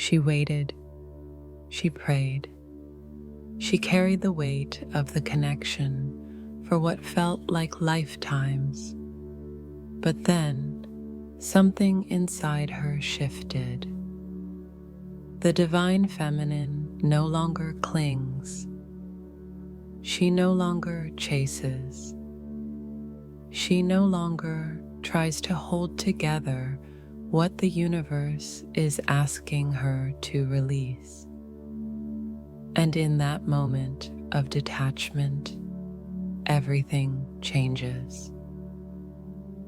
She waited, she prayed, she carried the weight of the connection for what felt like lifetimes. But then, something inside her shifted. The divine feminine no longer clings. She no longer chases. She no longer tries to hold together what the universe is asking her to release. And in that moment of detachment, everything changes.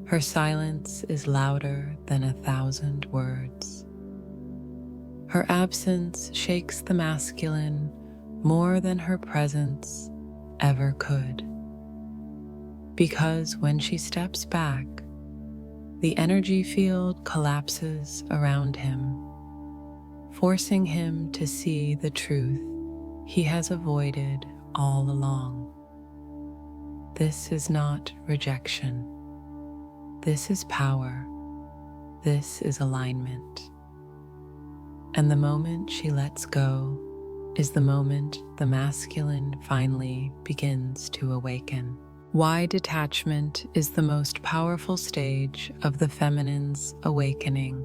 Her silence is louder than 1,000 words. Her absence shakes the masculine more than her presence ever could. Because when she steps back, the energy field collapses around him, forcing him to see the truth he has avoided all along. This is not rejection. This is power. This is alignment. And the moment she lets go is the moment the masculine finally begins to awaken. Why detachment is the most powerful stage of the feminine's awakening.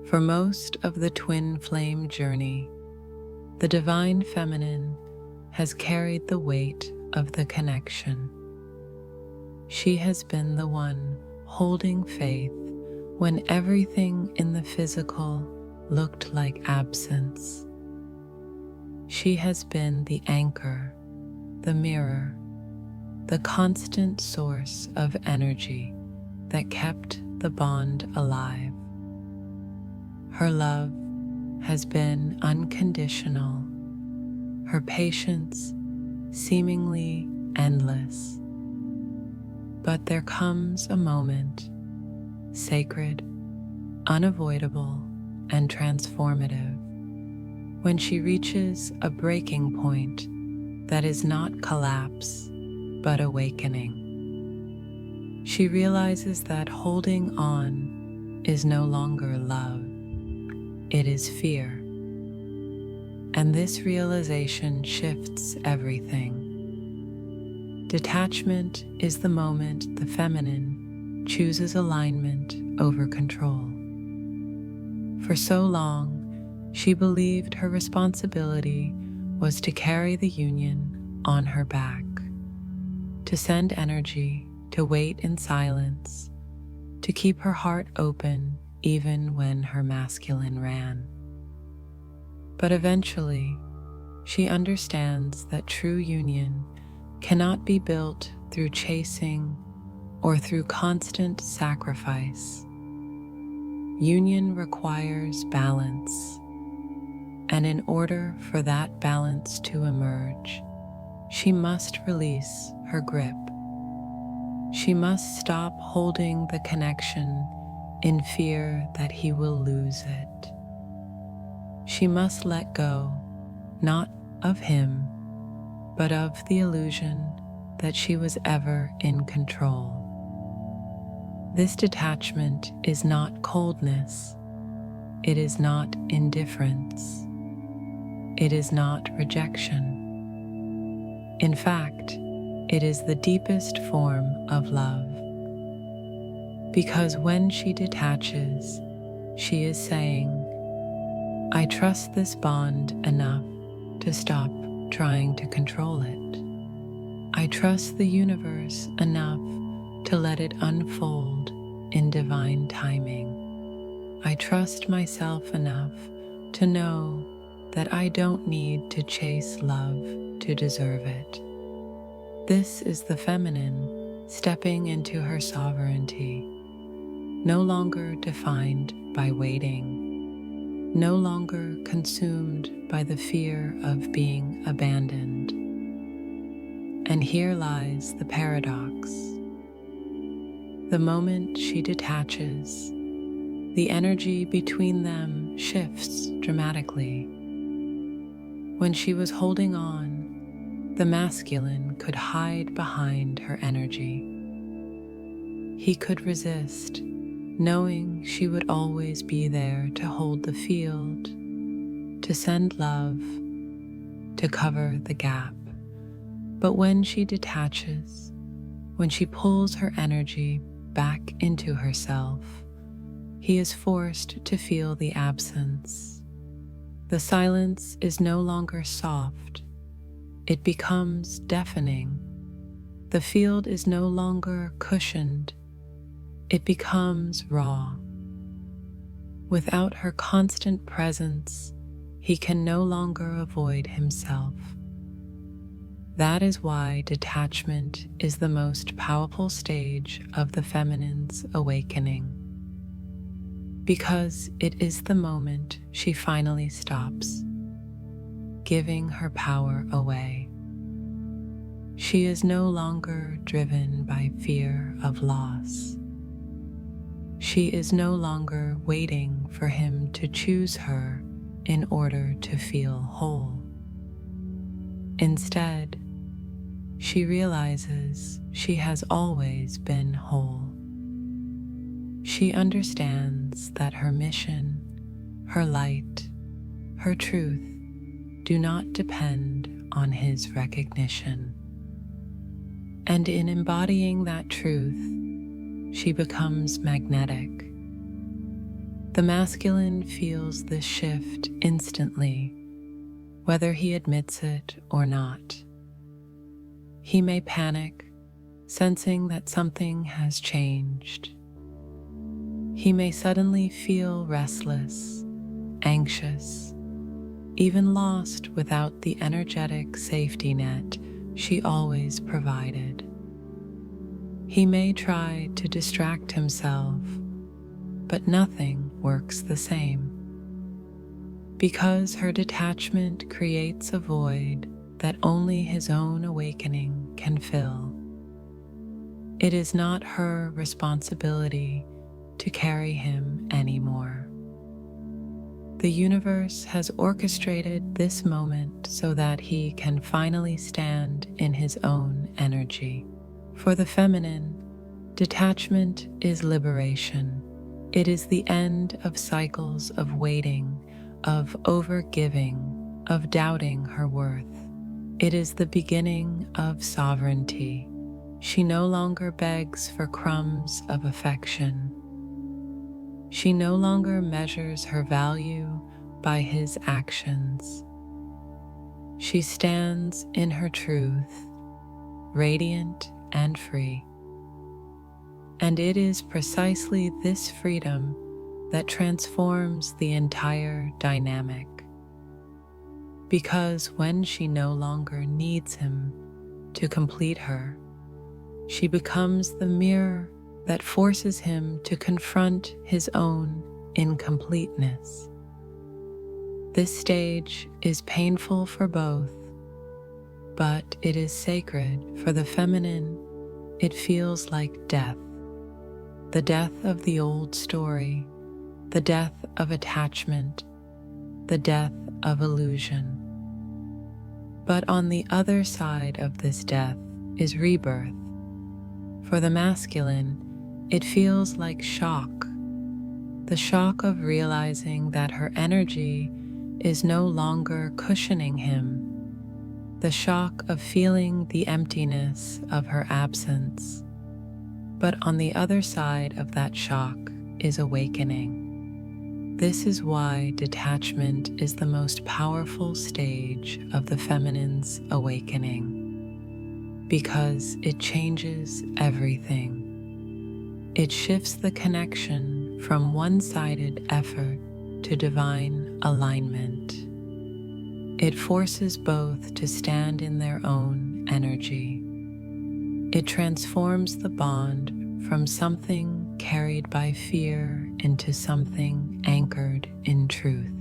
For most of the twin flame journey, the divine feminine has carried the weight of the connection. She has been the one holding faith when everything in the physical looked like absence. She has been the anchor, the mirror, the constant source of energy that kept the bond alive. Her love has been unconditional, her patience seemingly endless. But there comes a moment, sacred, unavoidable, and transformative, when she reaches a breaking point that is not collapse, but awakening. She realizes that holding on is no longer love, it is fear. And this realization shifts everything. Detachment is the moment the feminine chooses alignment over control. For so long, she believed her responsibility was to carry the union on her back, to send energy, to wait in silence, to keep her heart open even when her masculine ran. But eventually, she understands that true union cannot be built through chasing or through constant sacrifice. Union requires balance, and in order for that balance to emerge, she must release her grip. She must stop holding the connection in fear that he will lose it. She must let go, not of him, but of the illusion that she was ever in control. This detachment is not coldness. It is not indifference. It is not rejection. In fact, it is the deepest form of love. Because when she detaches, she is saying, I trust this bond enough to stop trying to control it. I trust the universe enough to let it unfold in divine timing. I trust myself enough to know that I don't need to chase love to deserve it. This is the feminine stepping into her sovereignty, no longer defined by waiting, no longer consumed by the fear of being abandoned. And here lies the paradox. The moment she detaches, the energy between them shifts dramatically. When she was holding on, the masculine could hide behind her energy. He could resist, knowing she would always be there to hold the field, to send love, to cover the gap. But when she detaches, when she pulls her energy back into herself, he is forced to feel the absence. The silence is no longer soft, it becomes deafening. The field is no longer cushioned, it becomes raw. Without her constant presence, he can no longer avoid himself. That is why detachment is the most powerful stage of the feminine's awakening, because it is the moment she finally stops giving her power away. She is no longer driven by fear of loss. She is no longer waiting for him to choose her in order to feel whole. Instead, she realizes she has always been whole. She understands that her mission, her light, her truth do not depend on his recognition. And in embodying that truth, she becomes magnetic. The masculine feels this shift instantly, whether he admits it or not. He may panic, sensing that something has changed. He may suddenly feel restless, anxious, even lost without the energetic safety net she always provided. He may try to distract himself, but nothing works the same. Because her detachment creates a void that only his own awakening can fill. It is not her responsibility to carry him anymore. The universe has orchestrated this moment so that he can finally stand in his own energy. For the feminine, detachment is liberation. It is the end of cycles of waiting, of overgiving, of doubting her worth. It is the beginning of sovereignty. She no longer begs for crumbs of affection. She no longer measures her value by his actions. She stands in her truth, radiant and free. And it is precisely this freedom that transforms the entire dynamic. Because when she no longer needs him to complete her, she becomes the mirror that forces him to confront his own incompleteness. This stage is painful for both, but it is sacred. For the feminine, it feels like death. The death of the old story, the death of attachment, the death of illusion. But on the other side of this death is rebirth. For the masculine, it feels like shock, the shock of realizing that her energy is no longer cushioning him, the shock of feeling the emptiness of her absence. But on the other side of that shock is awakening. This is why detachment is the most powerful stage of the feminine's awakening, because it changes everything. It shifts the connection from one-sided effort to divine alignment. It forces both to stand in their own energy. It transforms the bond from something carried by fear into something anchored in truth.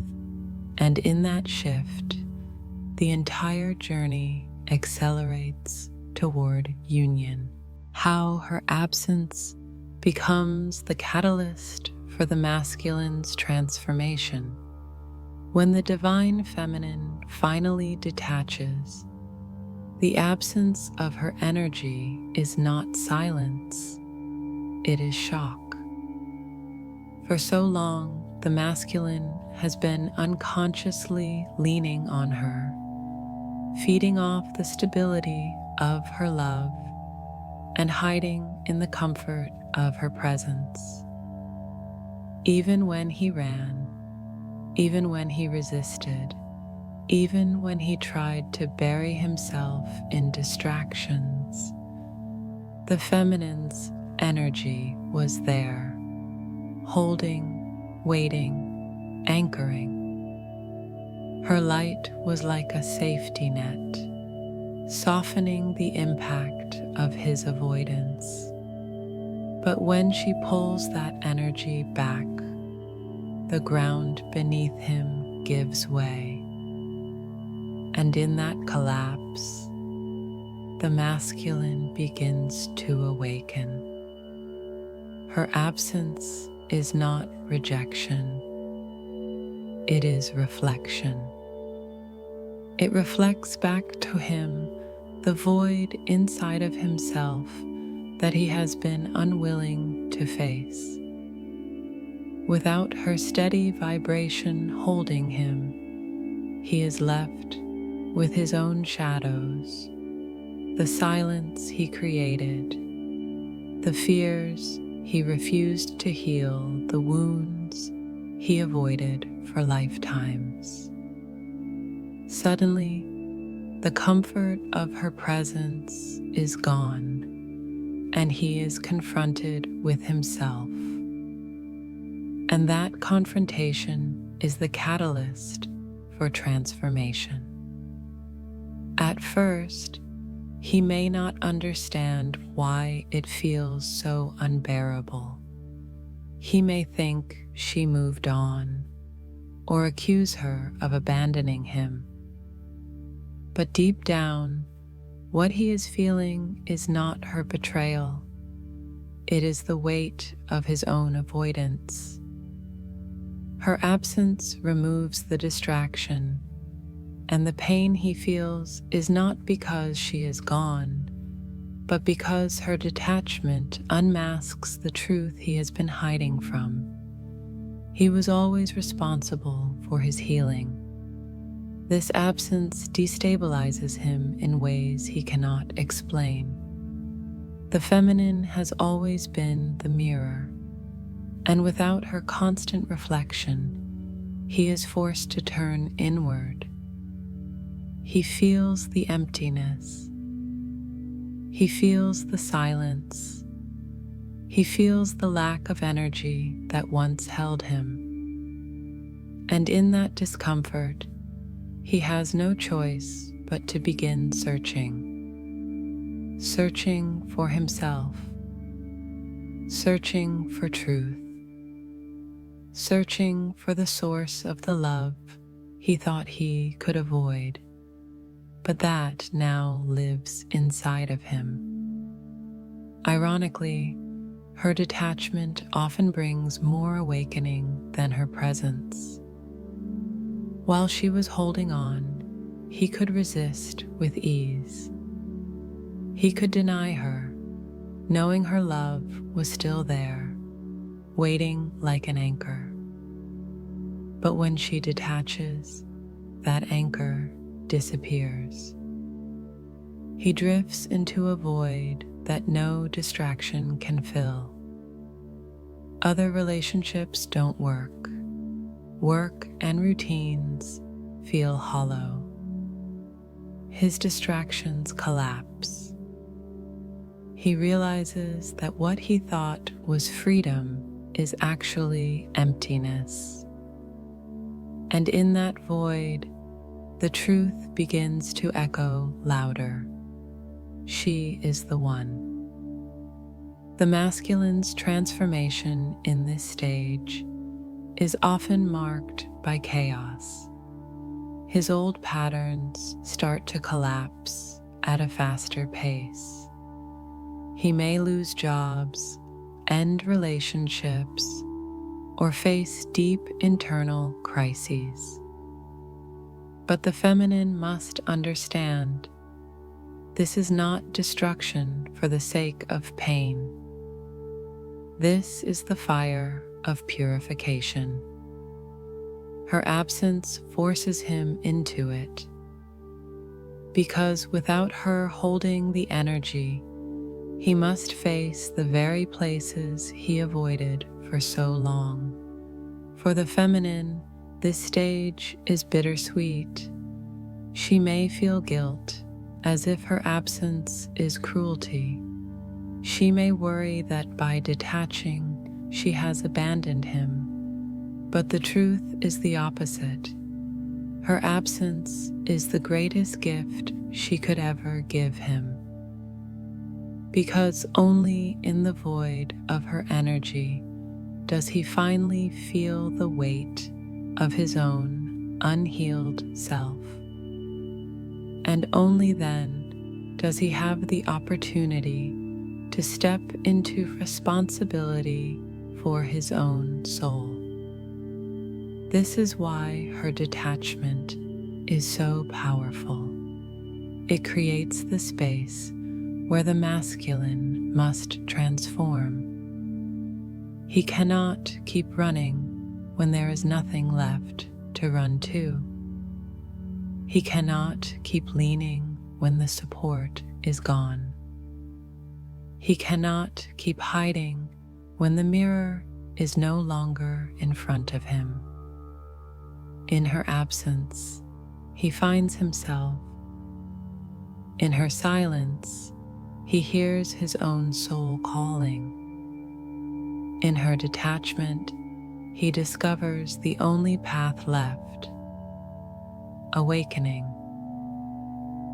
And in that shift, the entire journey accelerates toward union. How her absence becomes the catalyst for the masculine's transformation. When the divine feminine finally detaches, the absence of her energy is not silence, it is shock. For so long, the masculine has been unconsciously leaning on her, feeding off the stability of her love and hiding in the comfort of her presence. Even when he ran, even when he resisted, even when he tried to bury himself in distractions, the feminine's energy was there, holding, waiting, anchoring. Her light was like a safety net, softening the impact of his avoidance. But when she pulls that energy back, the ground beneath him gives way. And in that collapse, the masculine begins to awaken. Her absence is not rejection, it is reflection. It reflects back to him the void inside of himself that he has been unwilling to face. Without her steady vibration holding him, he is left with his own shadows, the silence he created, the fears he refused to heal, the wounds he avoided for lifetimes. Suddenly, the comfort of her presence is gone, and he is confronted with himself. And that confrontation is the catalyst for transformation. At first, he may not understand why it feels so unbearable. He may think she moved on, or accuse her of abandoning him. But deep down, what he is feeling is not her betrayal. It is the weight of his own avoidance. Her absence removes the distraction, and the pain he feels is not because she is gone, but because her detachment unmasks the truth he has been hiding from. He was always responsible for his healing. This absence destabilizes him in ways he cannot explain. The feminine has always been the mirror, and without her constant reflection, he is forced to turn inward. He feels the emptiness. He feels the silence. He feels the lack of energy that once held him. And in that discomfort, he has no choice but to begin searching. Searching for himself. Searching for truth. Searching for the source of the love he thought he could avoid, but that now lives inside of him. Ironically, her detachment often brings more awakening than her presence. While she was holding on, he could resist with ease. He could deny her, knowing her love was still there, waiting like an anchor. But when she detaches, that anchor disappears. He drifts into a void that no distraction can fill. Other relationships don't work. Work and routines feel hollow. His distractions collapse. He realizes that what he thought was freedom is actually emptiness. And in that void, the truth begins to echo louder. She is the one. The masculine's transformation in this stage is often marked by chaos. His old patterns start to collapse at a faster pace. He may lose jobs, end relationships, or face deep internal crises. But the feminine must understand this is not destruction for the sake of pain. This is the fire of purification. her absence forces him into it. Because without her holding the energy, he must face the very places he avoided for so long. For the feminine, this stage is bittersweet. She may feel guilt, as if her absence is cruelty. She may worry that by detaching, she has abandoned him. But the truth is the opposite. Her absence is the greatest gift she could ever give him. Because only in the void of her energy does he finally feel the weight of his own unhealed self. And only then does he have the opportunity to step into responsibility for his own soul. This is why her detachment is so powerful. It creates the space where the masculine must transform. He cannot keep running when there is nothing left to run to. He cannot keep leaning when the support is gone. He cannot keep hiding when the mirror is no longer in front of him. In her absence, he finds himself. In her silence, he hears his own soul calling. In her detachment, he discovers the only path left, awakening.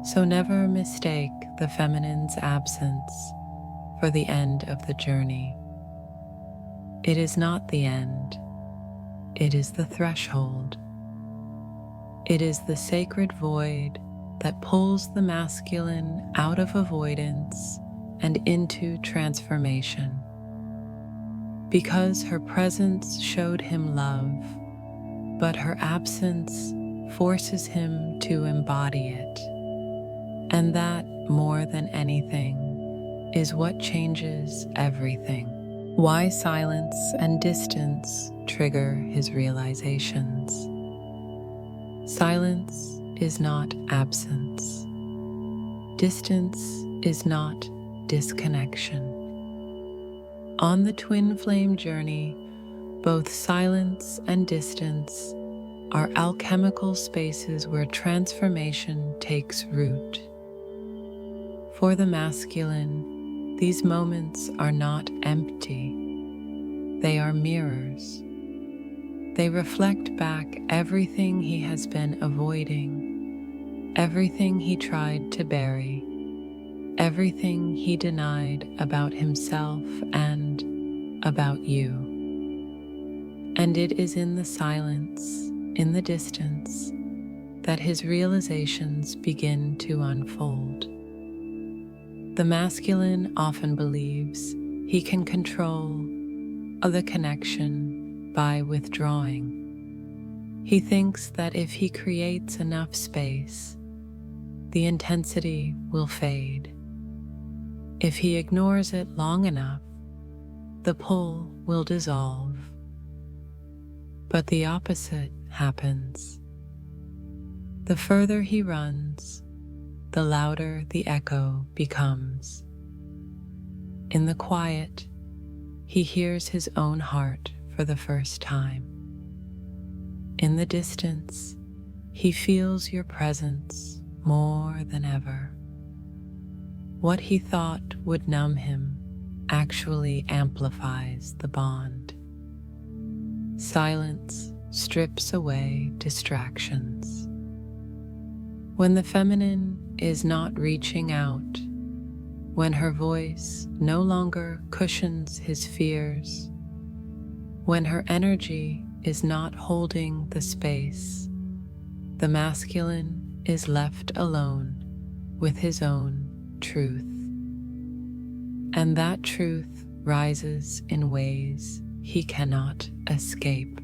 So never mistake the feminine's absence for the end of the journey. It is not the end, it is the threshold. It is the sacred void that pulls the masculine out of avoidance and into transformation. Because her presence showed him love, but her absence forces him to embody it. And that, more than anything, is what changes everything. Why silence and distance trigger his realizations. Silence is not absence. Distance is not disconnection. On the twin flame journey, both silence and distance are alchemical spaces where transformation takes root. For the masculine, these moments are not empty. They are mirrors. They reflect back everything he has been avoiding, everything he tried to bury, everything he denied about himself and about you. And it is in the silence, in the distance, that his realizations begin to unfold. The masculine often believes he can control the connection by withdrawing. He thinks that if he creates enough space, the intensity will fade. If he ignores it long enough, the pull will dissolve. But the opposite happens. The further he runs, the louder the echo becomes. In the quiet, he hears his own heart for the first time. In the distance, he feels your presence more than ever. What he thought would numb him actually amplifies the bond. Silence strips away distractions. When the feminine is not reaching out, when her voice no longer cushions his fears, when her energy is not holding the space, the masculine is left alone with his own truth. And that truth rises in ways he cannot escape.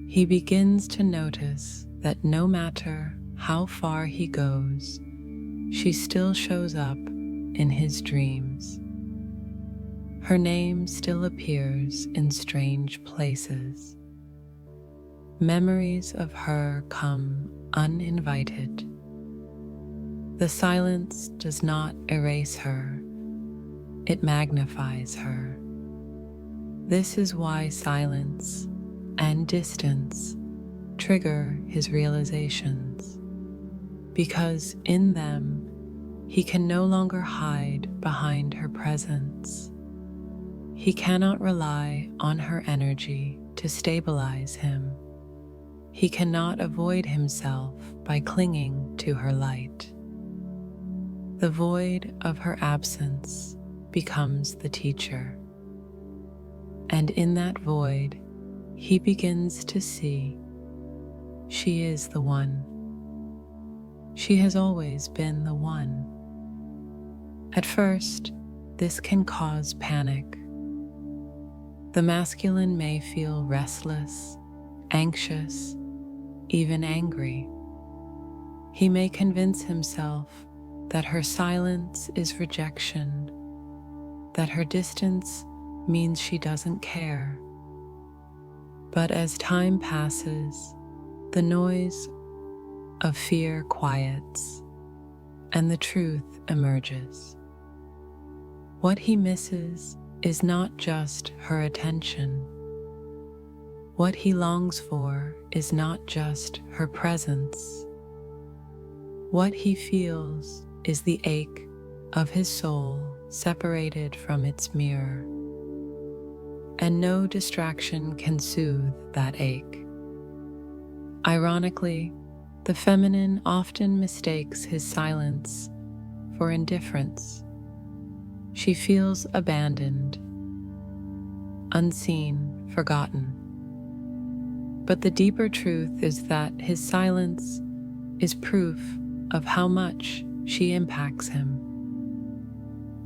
He begins to notice that no matter how far he goes, she still shows up in his dreams. Her name still appears in strange places. memories of her come uninvited. The silence does not erase her, it magnifies her. This is why silence and distance trigger his realizations, because in them he can no longer hide behind her presence. He cannot rely on her energy to stabilize him. He cannot avoid himself by clinging to her light. The void of her absence becomes the teacher, and in that void, he begins to see she is the one. She has always been the one. At first, this can cause panic. The masculine may feel restless, anxious, even angry. He may convince himself that her silence is rejection, that her distance means she doesn't care. But as time passes, the noise of fear quiets, and the truth emerges. What he misses is not just her attention. What he longs for is not just her presence. What he feels is the ache of his soul separated from its mirror. And no distraction can soothe that ache. Ironically, the feminine often mistakes his silence for indifference. She feels abandoned, unseen, forgotten. But the deeper truth is that his silence is proof of how much she impacts him.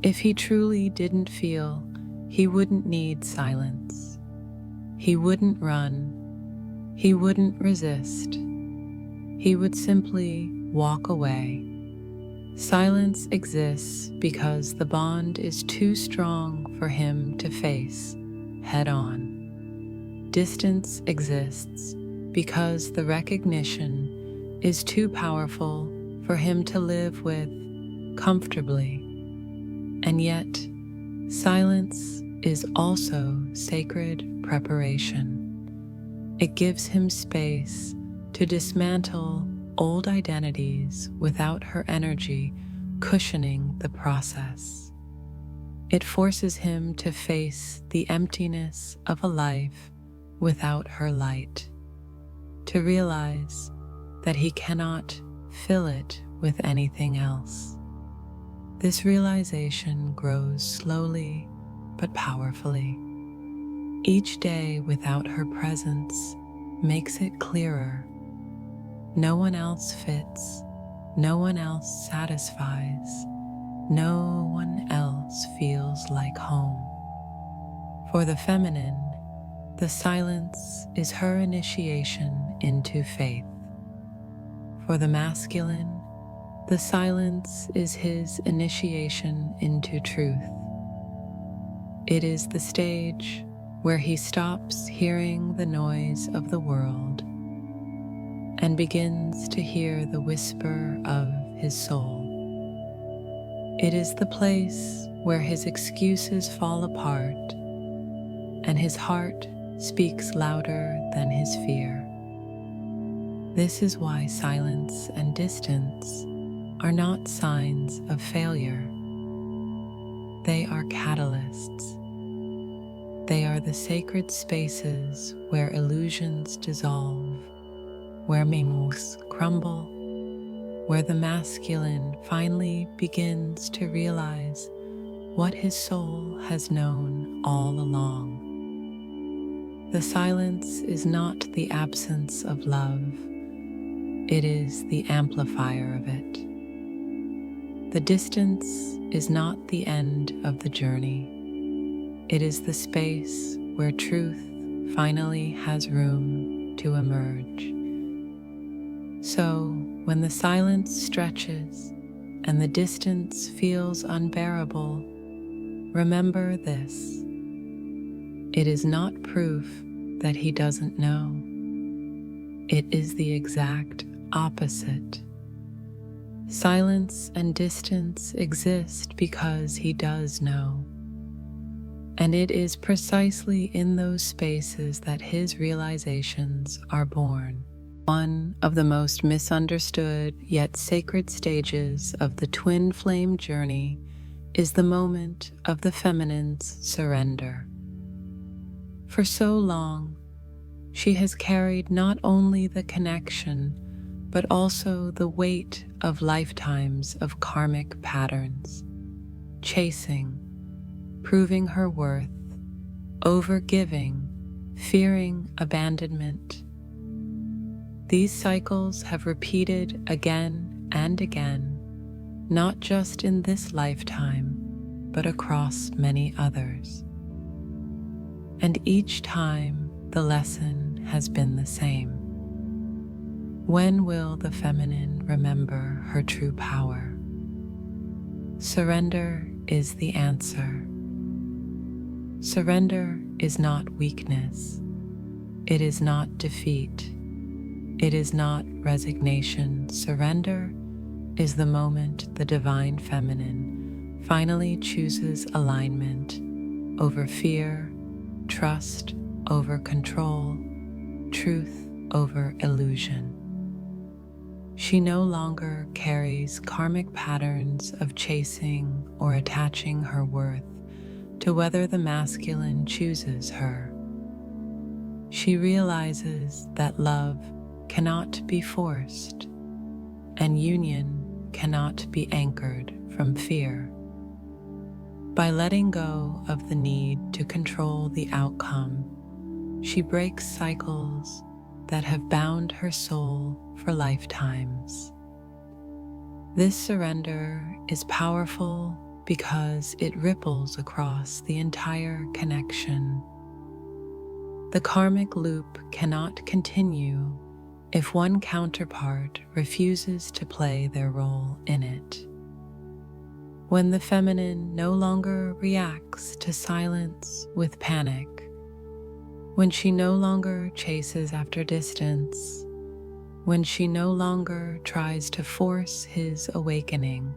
If he truly didn't feel, he wouldn't need silence. He wouldn't run. He wouldn't resist. He would simply walk away. Silence exists because the bond is too strong for him to face head on. Distance exists because the recognition is too powerful for him to live with comfortably. And yet, silence is also sacred preparation. It gives him space to dismantle old identities without her energy cushioning the process. It forces him to face the emptiness of a life without her light, to realize that he cannot fill it with anything else. This realization grows slowly but powerfully. Each day without her presence makes it clearer. No one else fits, no one else satisfies, no one else feels like home. For the feminine, the silence is her initiation into faith. For the masculine, the silence is his initiation into truth. It is the stage where he stops hearing the noise of the world and begins to hear the whisper of his soul. It is the place where his excuses fall apart and his heart speaks louder than his fear. This is why silence and distance are not signs of failure. They are catalysts. They are the sacred spaces where illusions dissolve, where memories crumble, where the masculine finally begins to realize what his soul has known all along. The silence is not the absence of love, it is the amplifier of it. The distance is not the end of the journey, it is the space where truth finally has room to emerge. So, when the silence stretches and the distance feels unbearable, remember this. It is not proof that he doesn't know. It is the exact opposite. Silence and distance exist because he does know. And it is precisely in those spaces that his realizations are born. One of the most misunderstood yet sacred stages of the twin flame journey is the moment of the feminine's surrender. For so long, she has carried not only the connection, but also the weight of lifetimes of karmic patterns, chasing, proving her worth, overgiving, fearing abandonment. These cycles have repeated again and again, not just in this lifetime, but across many others. And each time the lesson has been the same. When will the feminine remember her true power? Surrender is the answer. Surrender is not weakness. It is not defeat. It is not resignation. Surrender is the moment the divine feminine finally chooses alignment over fear, trust over control, truth over illusion. She no longer carries karmic patterns of chasing or attaching her worth to whether the masculine chooses her. She realizes that love cannot be forced, and union cannot be anchored from fear. By letting go of the need to control the outcome, she breaks cycles that have bound her soul for lifetimes. This surrender is powerful because it ripples across the entire connection. The karmic loop cannot continue if one counterpart refuses to play their role in it. When the feminine no longer reacts to silence with panic, when she no longer chases after distance, when she no longer tries to force his awakening,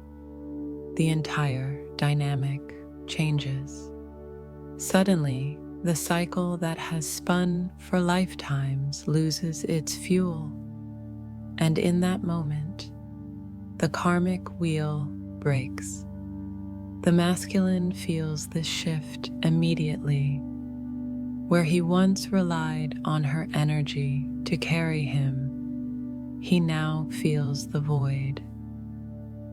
the entire dynamic changes. Suddenly, the cycle that has spun for lifetimes loses its fuel, and in that moment, the karmic wheel breaks. The masculine feels this shift immediately. Where he once relied on her energy to carry him, he now feels the void.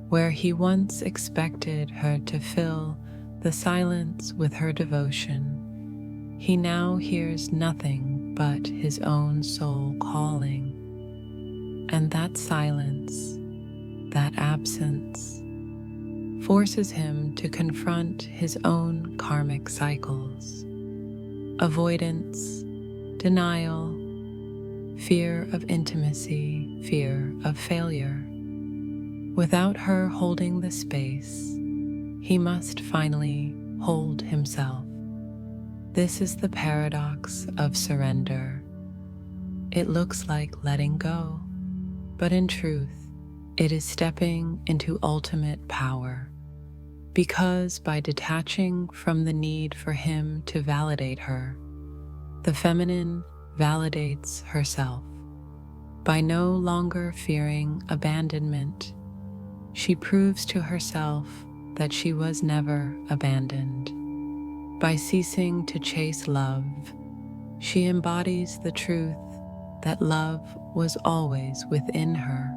Where he once expected her to fill the silence with her devotion, he now hears nothing but his own soul calling. And that silence, that absence, forces him to confront his own karmic cycles. Avoidance, denial, fear of intimacy, fear of failure. Without her holding the space, he must finally hold himself. This is the paradox of surrender. It looks like letting go, but in truth, it is stepping into ultimate power. Because by detaching from the need for him to validate her, the feminine validates herself. By no longer fearing abandonment, she proves to herself that she was never abandoned. By ceasing to chase love, she embodies the truth that love was always within her.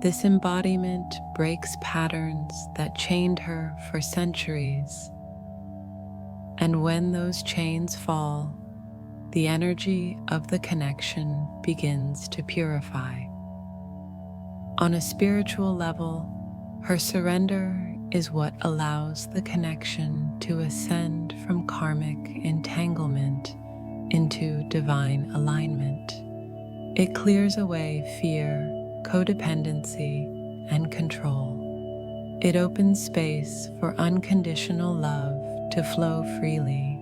This embodiment breaks patterns that chained her for centuries. And when those chains fall, the energy of the connection begins to purify. On a spiritual level, her surrender is what allows the connection to ascend from karmic entanglement into divine alignment. It clears away fear, codependency, and control. It opens space for unconditional love to flow freely.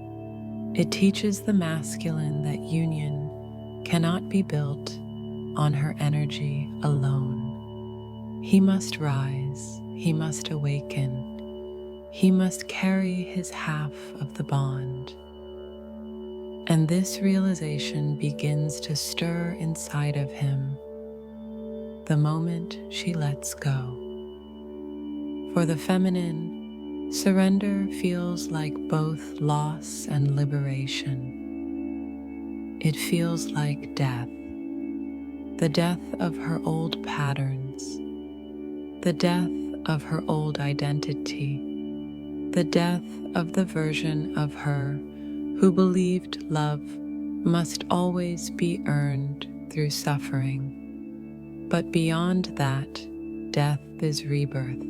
It teaches the masculine that union cannot be built on her energy alone. He must rise, he must awaken, he must carry his half of the bond. And this realization begins to stir inside of him the moment she lets go. For the feminine, surrender feels like both loss and liberation. It feels like death, the death of her old patterns, the death of her old identity, the death of the version of her who believed love must always be earned through suffering. But beyond that, death is rebirth.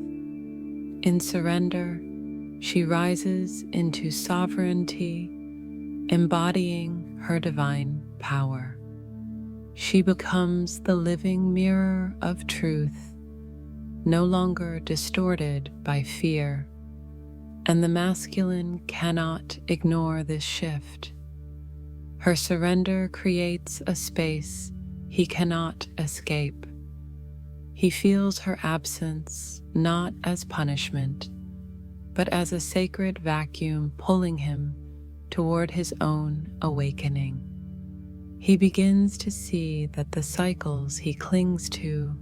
In surrender, she rises into sovereignty, embodying her divine power. She becomes the living mirror of truth, no longer distorted by fear, and the masculine cannot ignore this shift. Her surrender creates a space he cannot escape. He feels her absence not as punishment, but as a sacred vacuum pulling him toward his own awakening. He begins to see that the cycles he clings to,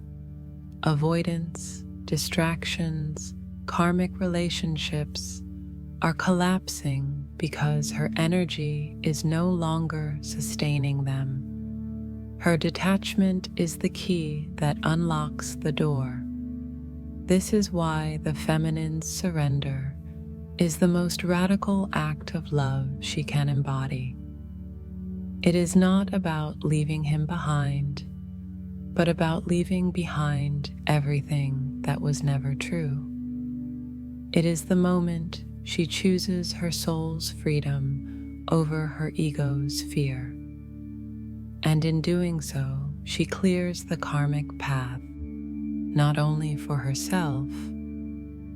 avoidance, distractions, karmic relationships, are collapsing because her energy is no longer sustaining them. Her detachment is the key that unlocks the door. This is why the feminine's surrender is the most radical act of love she can embody. It is not about leaving him behind, but about leaving behind everything that was never true. It is the moment she chooses her soul's freedom over her ego's fear. And in doing so, she clears the karmic path, not only for herself,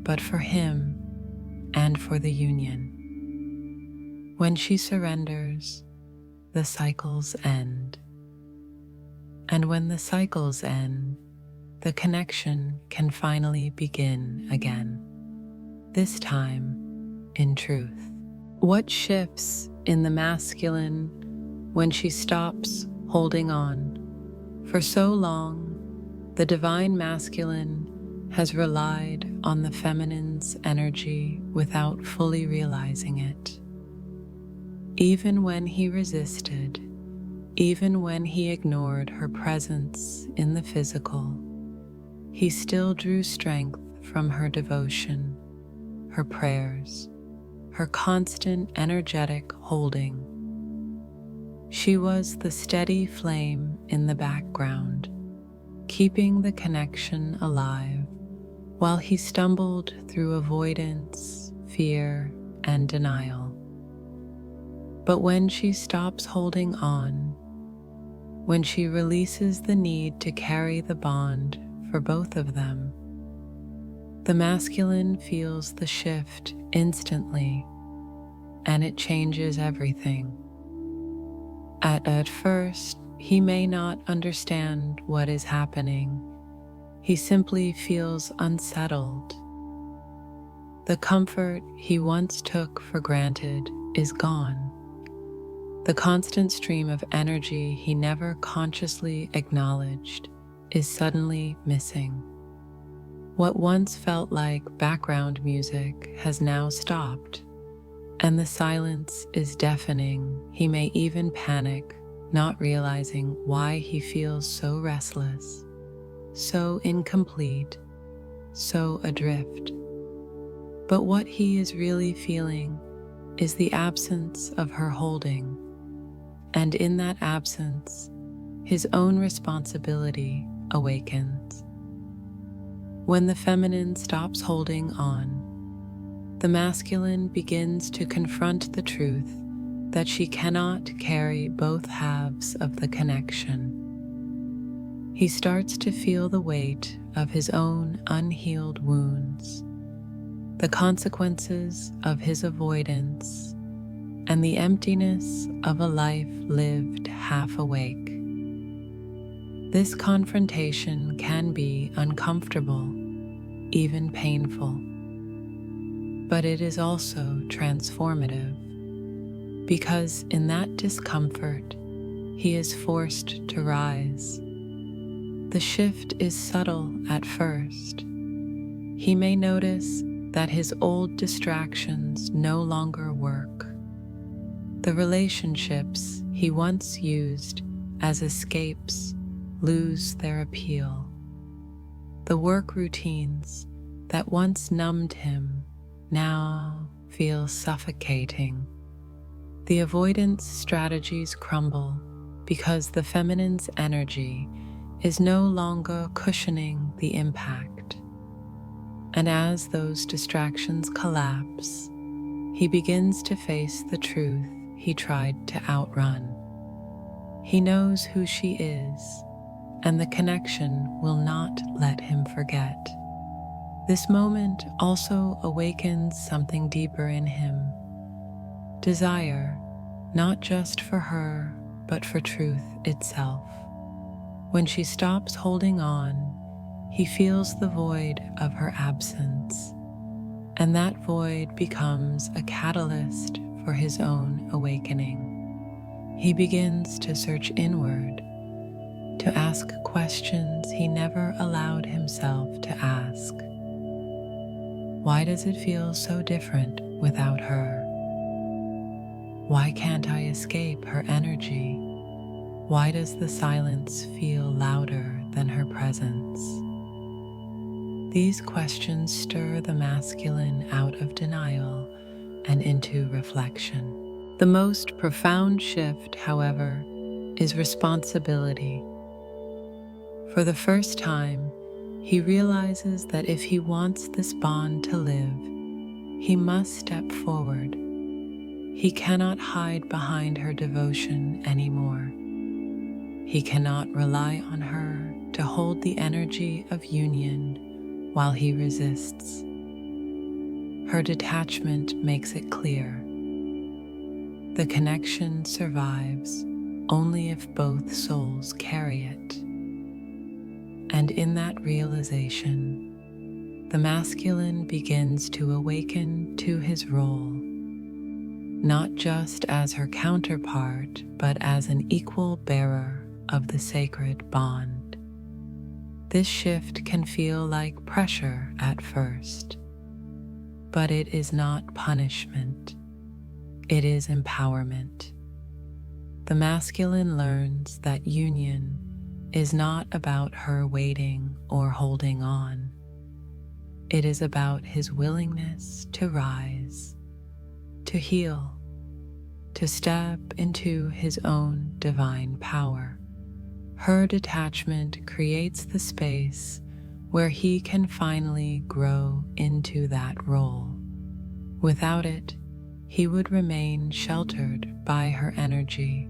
but for him and for the union. When she surrenders, the cycles end. And when the cycles end, the connection can finally begin again, this time in truth. What shifts in the masculine when she stops holding on? For so long, the divine masculine has relied on the feminine's energy without fully realizing it. Even when he resisted, even when he ignored her presence in the physical, he still drew strength from her devotion, her prayers, her constant energetic holding. She was the steady flame in the background, keeping the connection alive while he stumbled through avoidance, fear, and denial. But when she stops holding on, when she releases the need to carry the bond for both of them, the masculine feels the shift instantly, and it changes everything. At first, he may not understand what is happening. He simply feels unsettled. The comfort he once took for granted is gone. The constant stream of energy he never consciously acknowledged is suddenly missing. What once felt like background music has now stopped, and the silence is deafening. He may even panic, not realizing why he feels so restless, so incomplete, so adrift. But what he is really feeling is the absence of her holding, and in that absence, his own responsibility awakens. When the feminine stops holding on, the masculine begins to confront the truth that she cannot carry both halves of the connection. He starts to feel the weight of his own unhealed wounds, the consequences of his avoidance, and the emptiness of a life lived half awake. This confrontation can be uncomfortable, even painful, but it is also transformative because in that discomfort, he is forced to rise. The shift is subtle at first. He may notice that his old distractions no longer work. The relationships he once used as escapes lose their appeal. The work routines that once numbed him now feel suffocating. The avoidance strategies crumble because the feminine's energy is no longer cushioning the impact. And as those distractions collapse, he begins to face the truth he tried to outrun. He knows who she is, and the connection will not let him forget. This moment also awakens something deeper in him. Desire, not just for her, but for truth itself. When she stops holding on, he feels the void of her absence, and that void becomes a catalyst for his own awakening. He begins to search inward, to ask questions he never allowed himself to ask. Why does it feel so different without her? Why can't I escape her energy? Why does the silence feel louder than her presence? These questions stir the masculine out of denial and into reflection. The most profound shift, however, is responsibility. For the first time, he realizes that if he wants this bond to live, he must step forward. He cannot hide behind her devotion anymore. He cannot rely on her to hold the energy of union while he resists. Her detachment makes it clear. The connection survives only if both souls carry it. And in that realization, the masculine begins to awaken to his role, not just as her counterpart, but as an equal bearer of the sacred bond. This shift can feel like pressure at first, but it is not punishment. It is empowerment. The masculine learns that union is not about her waiting or holding on. It is about his willingness to rise, to heal, to step into his own divine power. Her detachment creates the space where he can finally grow into that role. Without it, he would remain sheltered by her energy,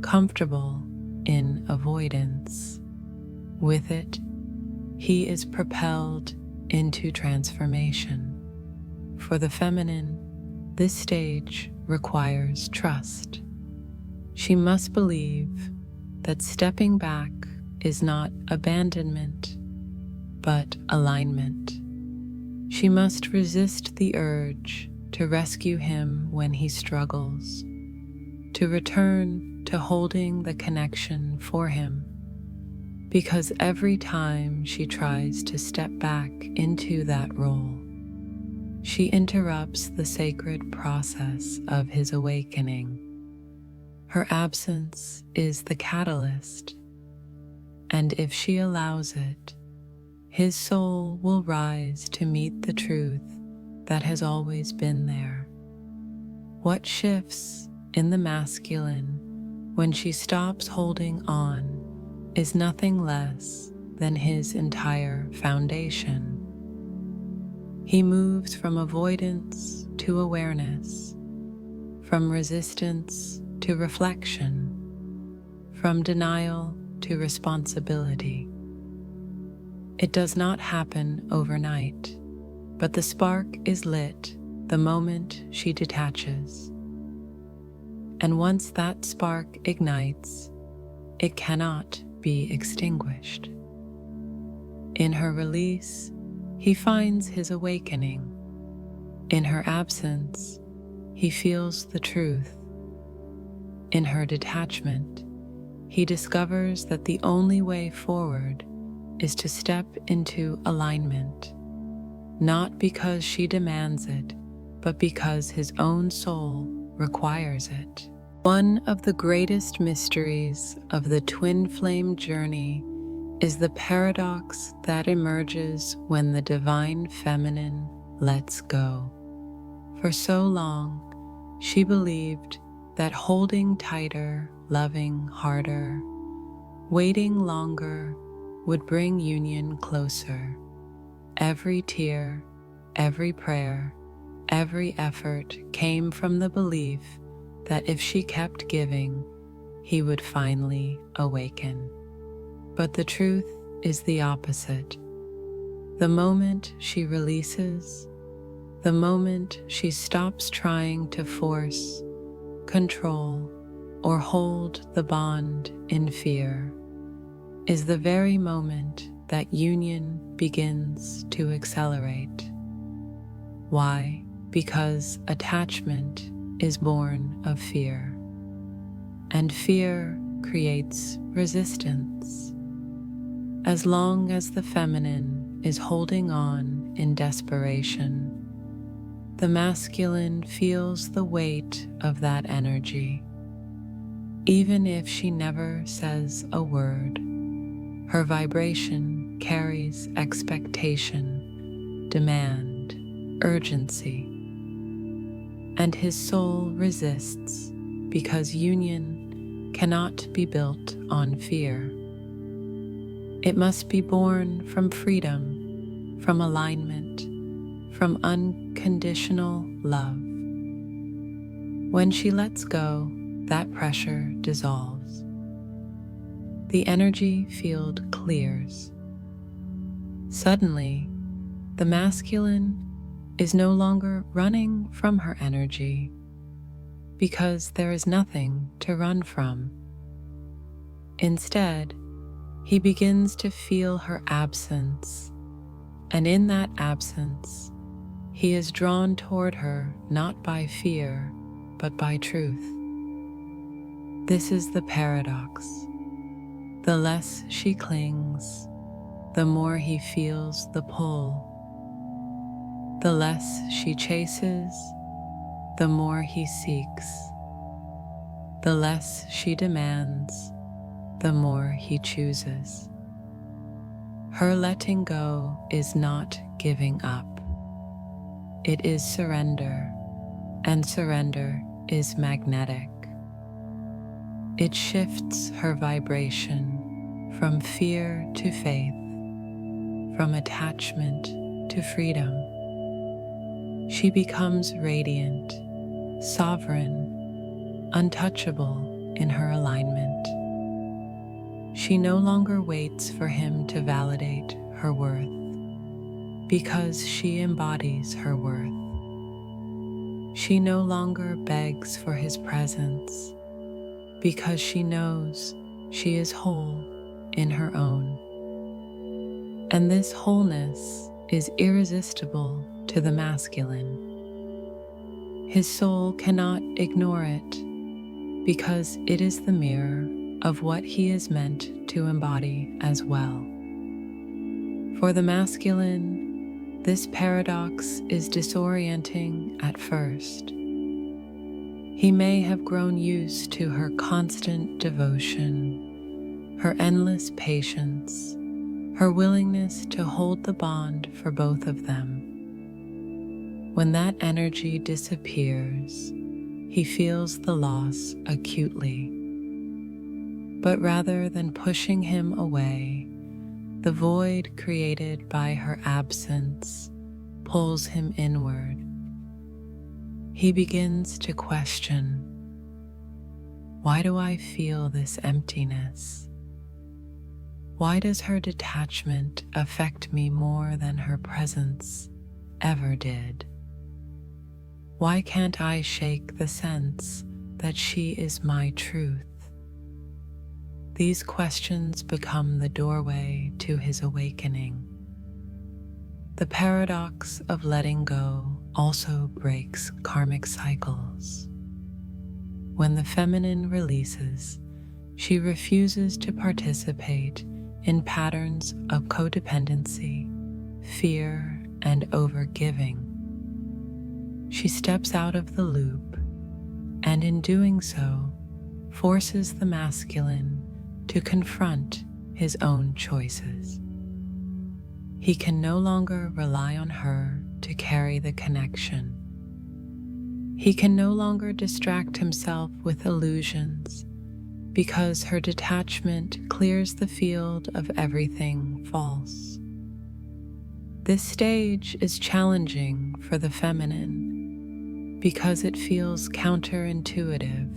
comfortable in avoidance. With it, he is propelled into transformation. For the feminine, this stage requires trust. She must believe that stepping back is not abandonment, but alignment. She must resist the urge to rescue him when he struggles, to return to holding the connection for him, because every time she tries to step back into that role, she interrupts the sacred process of his awakening. Her absence is the catalyst, and if she allows it, his soul will rise to meet the truth that has always been there. What shifts in the masculine when she stops holding on is nothing less than his entire foundation. He moves from avoidance to awareness, from resistance to reflection, from denial to responsibility. It does not happen overnight, but the spark is lit the moment she detaches. And once that spark ignites, it cannot be extinguished. In her release, he finds his awakening. In her absence, he feels the truth. In her detachment, he discovers that the only way forward is to step into alignment, not because she demands it, but because his own soul requires it. One of the greatest mysteries of the twin flame journey is the paradox that emerges when the divine feminine lets go. For so long, she believed that holding tighter, loving harder, waiting longer would bring union closer. Every tear, every prayer, every effort came from the belief that if she kept giving, he would finally awaken. But the truth is the opposite. The moment she releases, the moment she stops trying to force, control, or hold the bond in fear, is the very moment that union begins to accelerate. Why? Because attachment is born of fear, and fear creates resistance. As long as the feminine is holding on in desperation, the masculine feels the weight of that energy. Even if she never says a word, her vibration carries expectation, demand, urgency. And his soul resists because union cannot be built on fear. It must be born from freedom, from alignment, from unconditional love. When she lets go, that pressure dissolves. The energy field clears. Suddenly, the masculine is no longer running from her energy because there is nothing to run from. Instead, he begins to feel her absence, and in that absence, he is drawn toward her not by fear, but by truth. This is the paradox. The less she clings, the more he feels the pull. The less she chases, the more he seeks. The less she demands, the more he chooses. Her letting go is not giving up. It is surrender, and surrender is magnetic. It shifts her vibration from fear to faith, from attachment to freedom. She becomes radiant, sovereign, untouchable in her alignment. She no longer waits for him to validate her worth, because she embodies her worth. She no longer begs for his presence, because she knows she is whole in her own. And this wholeness is irresistible to the masculine. His soul cannot ignore it, because it is the mirror of what he is meant to embody as well. For the masculine, this paradox is disorienting at first. He may have grown used to her constant devotion, her endless patience, her willingness to hold the bond for both of them. When that energy disappears, he feels the loss acutely. But rather than pushing him away, the void created by her absence pulls him inward. He begins to question, why do I feel this emptiness? Why does her detachment affect me more than her presence ever did? Why can't I shake the sense that she is my truth? These questions become the doorway to his awakening. The paradox of letting go also breaks karmic cycles. When the feminine releases, she refuses to participate in patterns of codependency, fear, and overgiving. She steps out of the loop, and in doing so, forces the masculine to confront his own choices. He can no longer rely on her to carry the connection. He can no longer distract himself with illusions because her detachment clears the field of everything false. This stage is challenging for the feminine because it feels counterintuitive.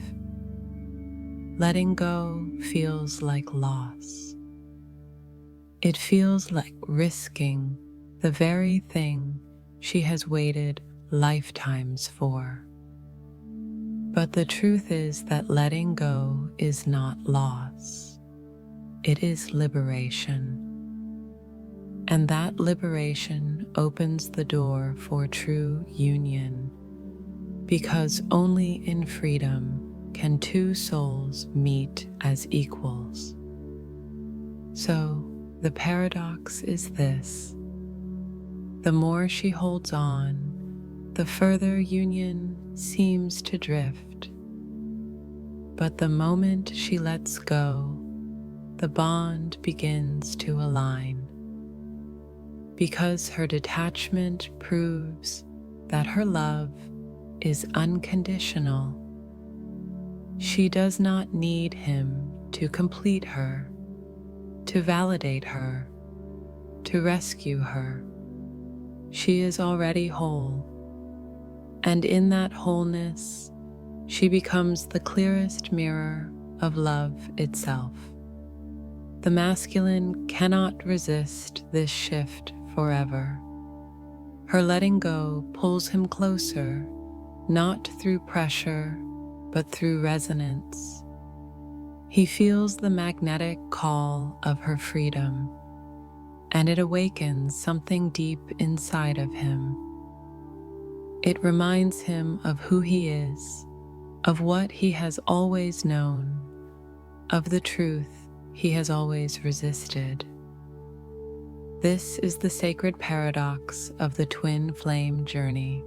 Letting go feels like loss. It feels like risking the very thing she has waited lifetimes for. But the truth is that letting go is not loss. It is liberation. And that liberation opens the door for true union, because only in freedom can two souls meet as equals. So, the paradox is this: the more she holds on, the further union seems to drift. But the moment she lets go, the bond begins to align. Because her detachment proves that her love is unconditional. She does not need him to complete her, to validate her, to rescue her. She is already whole, and in that wholeness, she becomes the clearest mirror of love itself. The masculine cannot resist this shift forever. Her letting go pulls him closer, not through pressure, but through resonance. He feels the magnetic call of her freedom, and it awakens something deep inside of him. It reminds him of who he is, of what he has always known, of the truth he has always resisted. This is the sacred paradox of the twin flame journey.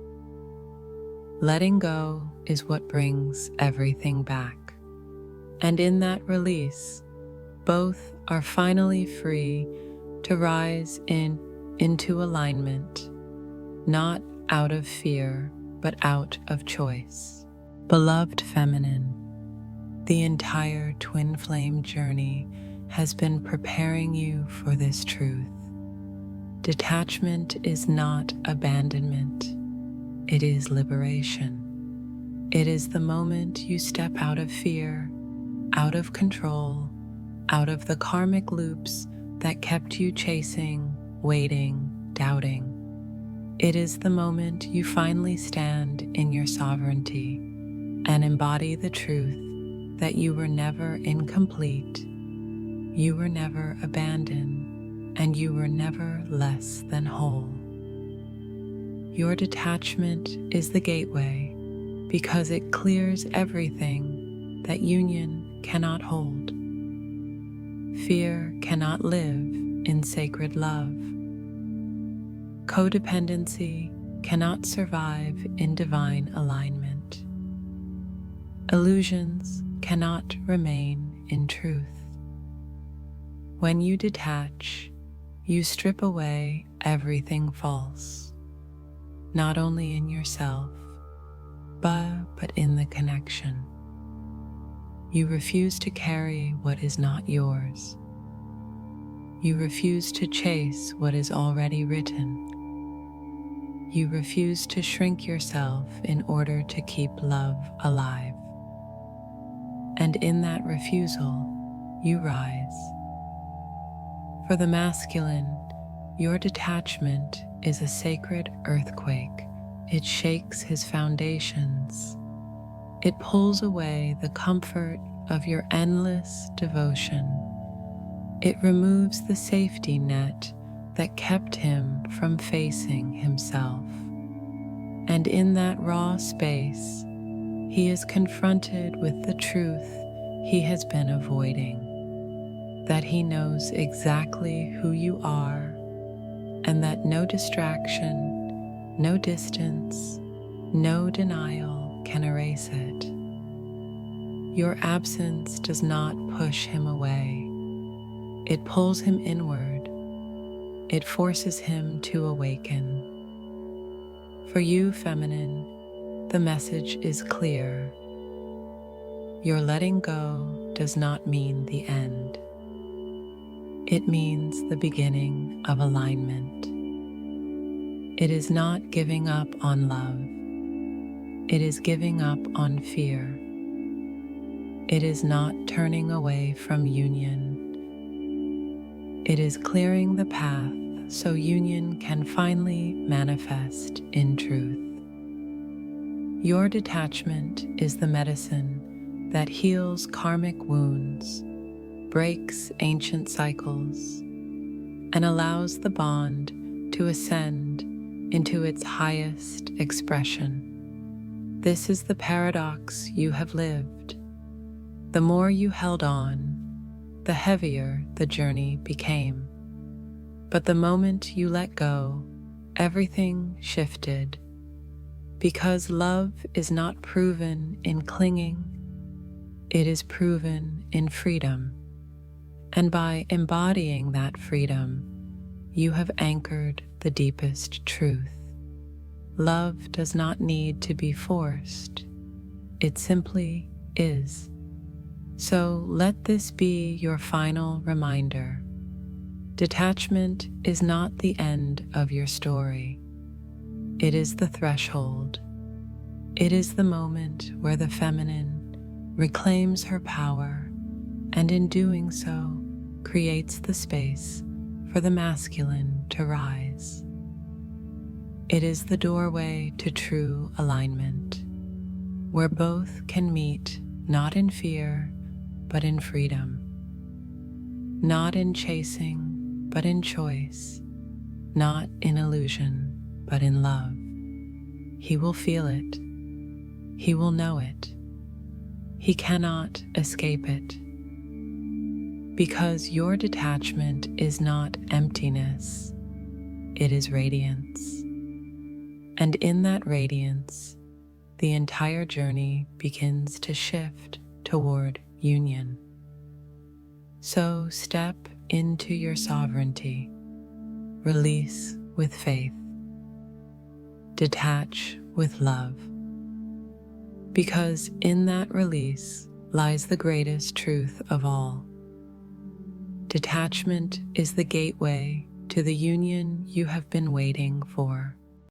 Letting go is what brings everything back. And in that release, both are finally free to rise into alignment, not out of fear, but out of choice. Beloved feminine, the entire twin flame journey has been preparing you for this truth. Detachment is not abandonment. It is liberation. It is the moment you step out of fear, out of control, out of the karmic loops that kept you chasing, waiting, doubting. It is the moment you finally stand in your sovereignty and embody the truth that you were never incomplete, you were never abandoned, and you were never less than whole. Your detachment is the gateway because it clears everything that union cannot hold. Fear cannot live in sacred love. Codependency cannot survive in divine alignment. Illusions cannot remain in truth. When you detach, you strip away everything false, not only in yourself, but in the connection. You refuse to carry what is not yours. You refuse to chase what is already written. You refuse to shrink yourself in order to keep love alive. And in that refusal, you rise. For the masculine, your detachment is a sacred earthquake. It shakes his foundations. It pulls away the comfort of your endless devotion. It removes the safety net that kept him from facing himself. And in that raw space, he is confronted with the truth he has been avoiding, that he knows exactly who you are, and that no distraction, no distance, no denial can erase it. Your absence does not push him away. It pulls him inward. It forces him to awaken. For you, feminine, the message is clear. Your letting go does not mean the end. It means the beginning of alignment. It is not giving up on love. It is giving up on fear. It is not turning away from union. It is clearing the path so union can finally manifest in truth. Your detachment is the medicine that heals karmic wounds, breaks ancient cycles, and allows the bond to ascend into its highest expression. This is the paradox you have lived. The more you held on, the heavier the journey became. But the moment you let go, everything shifted. Because love is not proven in clinging, it is proven in freedom. And by embodying that freedom, you have anchored the deepest truth. Love does not need to be forced. It simply is. So let this be your final reminder. Detachment is not the end of your story. It is the threshold. It is the moment where the feminine reclaims her power, and in doing so, creates the space for the masculine to rise. It is the doorway to true alignment, where both can meet not in fear, but in freedom. Not in chasing, but in choice. Not in illusion, but in love. He will feel it. He will know it. He cannot escape it. Because your detachment is not emptiness, it is radiance. And in that radiance, the entire journey begins to shift toward union. So step into your sovereignty, release with faith, detach with love, because in that release lies the greatest truth of all. Detachment is the gateway to the union you have been waiting for.